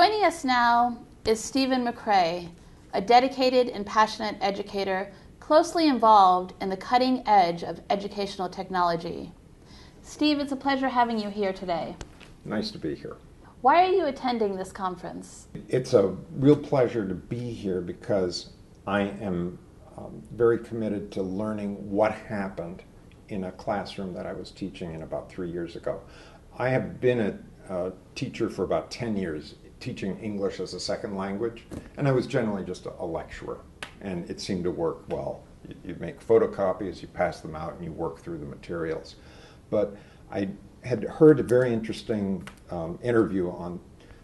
Joining us now is Stephen McCrea, a dedicated and passionate educator closely involved in the cutting edge of educational technology. Steve, it's a pleasure having you here today. Nice to be here. Why are you attending this conference? It's a real pleasure to be here because I am very committed to learning what happened in a classroom that I was teaching in about 3 years ago. I have been a teacher for about 10 years, teaching English as a second language, and I was generally just a lecturer, and it seemed to work well. You make photocopies, you pass them out, and you work through the materials. But I had heard a very interesting interview on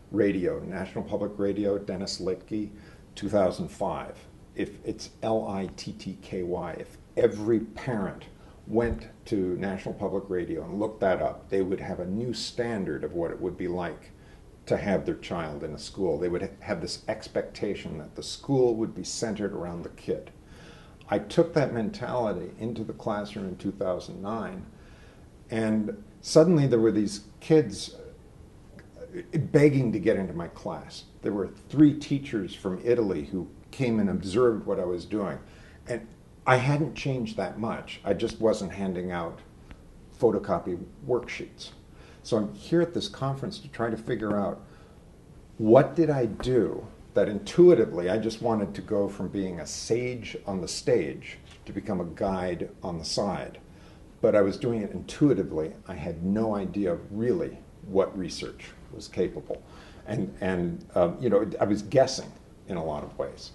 radio, National Public Radio, Dennis Littky, 2005. If it's Littky, if every parent went to National Public Radio and looked that up, they would have a new standard of what it would be like to have their child in a school. They would have this expectation that the school would be centered around the kid. I took that mentality into the classroom in 2009, and suddenly there were these kids begging to get into my class. There were 3 teachers from Italy who came and observed what I was doing. And I hadn't changed that much. I just wasn't handing out photocopy worksheets. So I'm here at this conference to try to figure out what did I do that intuitively I just wanted to go from being a sage on the stage to become a guide on the side. But I was doing it intuitively. I had no idea really what research was capable. And I was guessing in a lot of ways.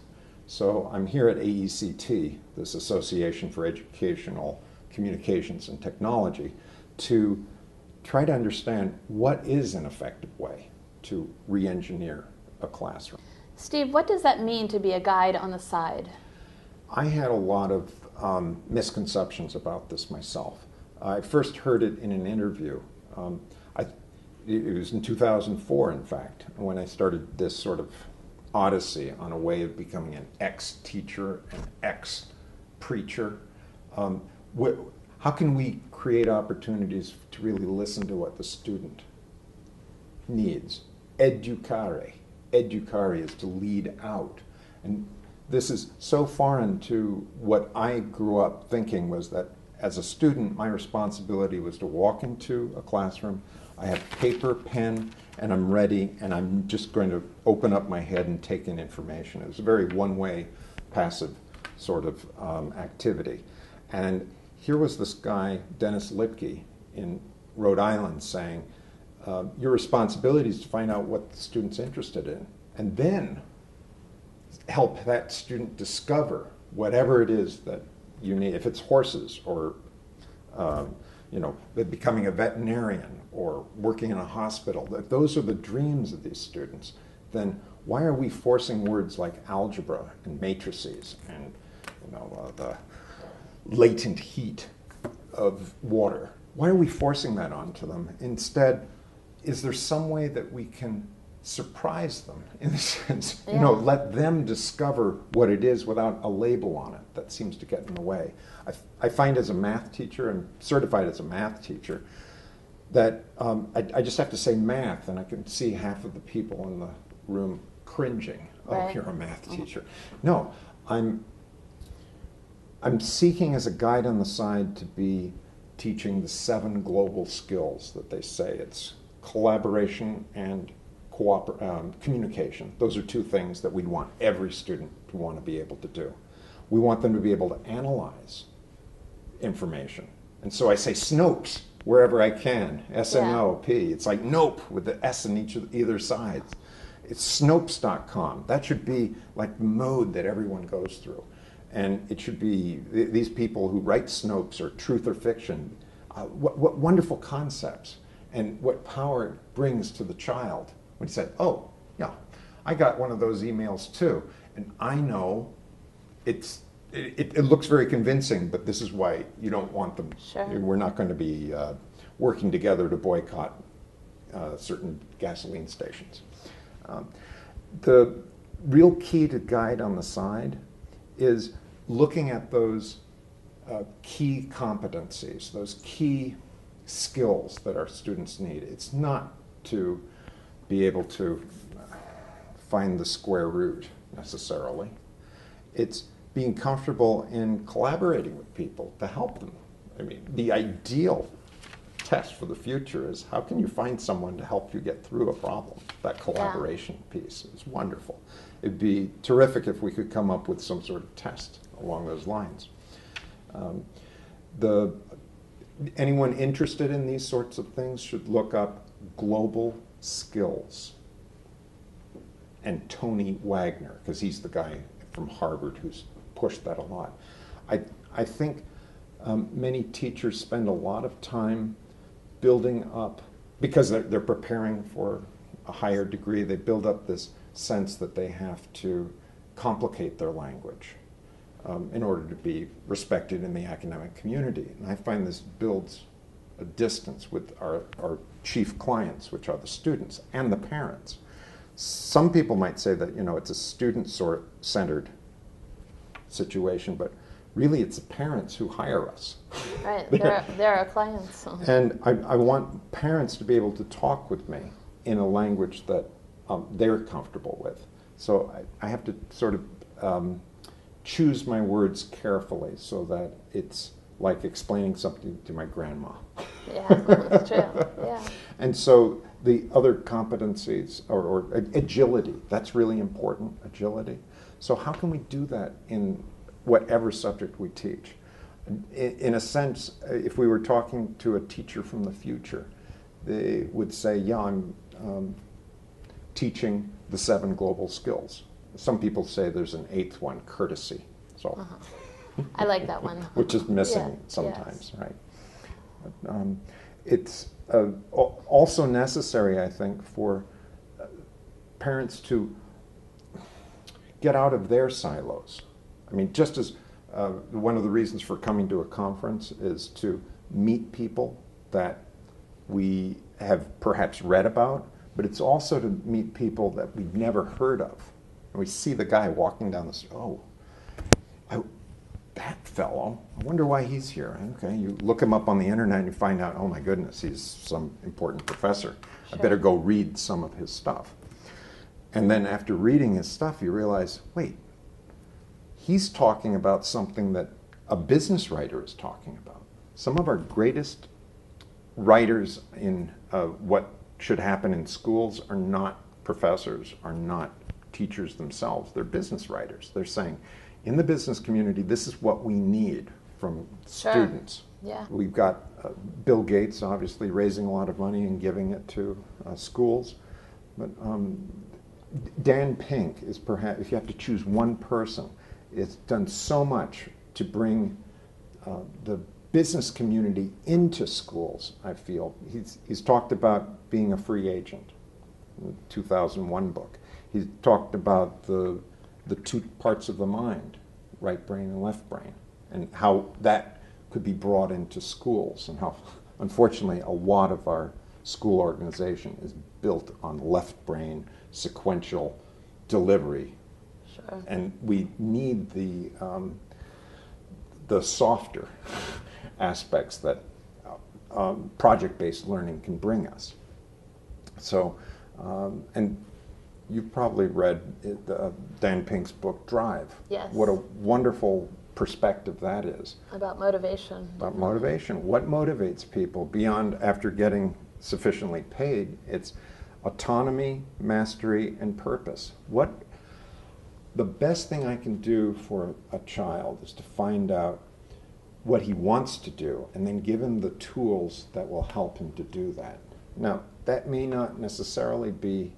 So I'm here at AECT, this Association for Educational Communications and Technology, to try to understand what is an effective way to re-engineer a classroom. Steve, what does that mean to be a guide on the side? I had a lot of misconceptions about this myself. I first heard it in an interview. It was in 2004, in fact, when I started this sort of odyssey on a way of becoming an ex-teacher, an ex-preacher. How can we create opportunities to really listen to what the student needs? Educare. Educare is to lead out. And this is so foreign to what I grew up thinking was that as a student, my responsibility was to walk into a classroom, I have paper, pen, and I'm ready, and I'm just going to open up my head and take in information. It was a very one-way, passive sort of activity. And here was this guy, Dennis Littky, in Rhode Island saying, your responsibility is to find out what the student's interested in, and then help that student discover whatever it is that you need. If it's horses or becoming a veterinarian or working in a hospital, if those are the dreams of these students, then why are we forcing words like algebra and matrices and the latent heat of water? Why are we forcing that onto them? Instead, is there some way that we can surprise them in a sense, let them discover what it is without a label on it that seems to get in the way. I find as a math teacher, I'm certified as a math teacher, that I just have to say math and I can see half of the people in the room cringing. Right. Oh, you're a math teacher. No, I'm seeking as a guide on the side to be teaching the 7 global skills that they say. It's collaboration and communication. Those are 2 things that we'd want every student to want to be able to do. We want them to be able to analyze information. And so I say Snopes wherever I can, S-N-O-P. It's like nope with the S in either side. It's Snopes.com. That should be like the mode that everyone goes through. And it should be, these people who write Snopes or truth or fiction, what wonderful concepts and what power it brings to the child. When he said, oh, yeah, I got one of those emails too, and I know it looks very convincing, but this is why you don't want them. Sure. We're not going to be working together to boycott certain gasoline stations. The real key to guide on the side is looking at those key competencies, those key skills that our students need. It's not to be able to find the square root necessarily. It's being comfortable in collaborating with people to help them. I mean, the ideal test for the future is how can you find someone to help you get through a problem? That collaboration piece is wonderful. It'd be terrific if we could come up with some sort of test along those lines. Anyone interested in these sorts of things should look up global skills and Tony Wagner, because he's the guy from Harvard who's pushed that a lot. I think many teachers spend a lot of time building up, because they're preparing for a higher degree, they build up this sense that they have to complicate their language in order to be respected in the academic community. And I find this builds a distance with our chief clients, which are the students and the parents. Some people might say that, it's a student-centered situation, but really it's the parents who hire us. Right, they're our clients. And I want parents to be able to talk with me in a language that they're comfortable with. So I have to sort of choose my words carefully so that it's like explaining something to my grandma. Yeah, that's true, yeah. And so the other competencies, or agility, that's really important, agility. So how can we do that in whatever subject we teach? In a sense, if we were talking to a teacher from the future, they would say, yeah, I'm teaching the 7 global skills. Some people say there's an 8th one, courtesy. So, I like that one. which is missing sometimes, yes. Right? It's also necessary, I think, for parents to get out of their silos. I mean, just as one of the reasons for coming to a conference is to meet people that we have perhaps read about, but it's also to meet people that we've never heard of. And we see the guy walking down the street, that fellow, I wonder why he's here. Okay, you look him up on the internet and you find out, oh my goodness, he's some important professor. Sure. I better go read some of his stuff. And then after reading his stuff, you realize, wait, he's talking about something that a business writer is talking about. Some of our greatest writers in what should happen in schools are not professors, are not teachers themselves. They're business writers. They're saying, in the business community, this is what we need from students. Yeah. We've got Bill Gates, obviously, raising a lot of money and giving it to schools. But Dan Pink is perhaps, if you have to choose one person, it's done so much to bring the business community into schools, I feel. He's talked about being a free agent, in the 2001 book. He's talked about the 2 parts of the mind, right brain and left brain, and how that could be brought into schools, and how, unfortunately, a lot of our school organization is built on left brain sequential delivery. Sure. And we need the softer aspects that project-based learning can bring us. So, and you've probably read Dan Pink's book, Drive. Yes. What a wonderful perspective that is. About motivation. About motivation. What motivates people beyond after getting sufficiently paid? It's autonomy, mastery, and purpose. The best thing I can do for a child is to find out what he wants to do and then give him the tools that will help him to do that. Now, that may not necessarily be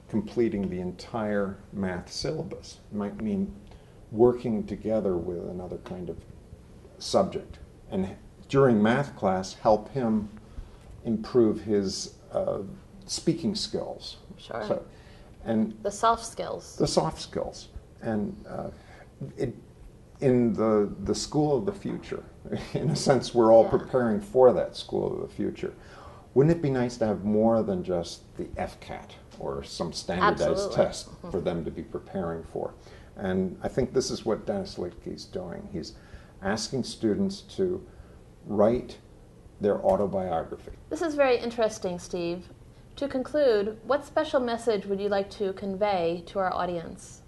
completing the entire math syllabus. It might mean working together with another kind of subject. And during math class, help him improve his speaking skills. Sure. So, and the soft skills. The soft skills. And in the school of the future, in a sense, we're all preparing for that school of the future. Wouldn't it be nice to have more than just the FCAT or some standardized test for them to be preparing for? And I think this is what Dennis Littky is doing. He's asking students to write their autobiography. This is very interesting, Steve. To conclude, what special message would you like to convey to our audience?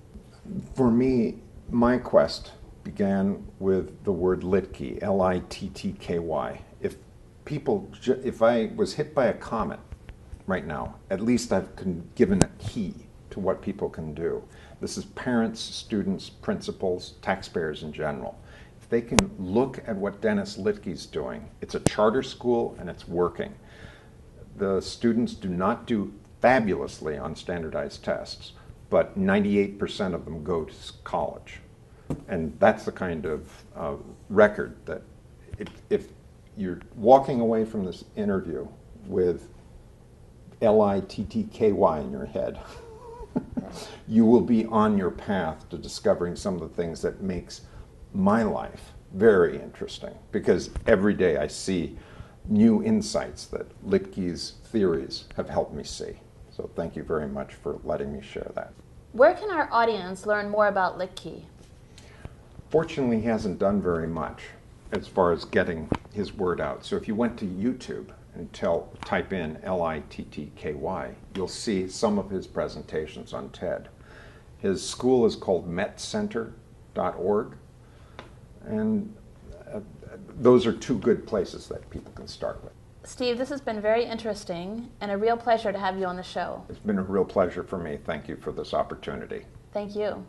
For me, my quest began with the word Littky, Littky. If I was hit by a comet right now, at least I've given a key to what people can do. This is parents, students, principals, taxpayers in general. If they can look at what Dennis Littky's doing, it's a charter school and it's working. The students do not do fabulously on standardized tests, but 98% of them go to college. And that's the kind of record that if you're walking away from this interview with Littky in your head, you will be on your path to discovering some of the things that makes my life very interesting, because every day I see new insights that Littky's theories have helped me see. So thank you very much for letting me share that. Where can our audience learn more about Littky? Fortunately, he hasn't done very much as far as getting his word out. So if you went to YouTube and type in Littky, you'll see some of his presentations on TED. His school is called metcenter.org, and those are two good places that people can start with. Steve, this has been very interesting and a real pleasure to have you on the show. It's been a real pleasure for me. Thank you for this opportunity. Thank you.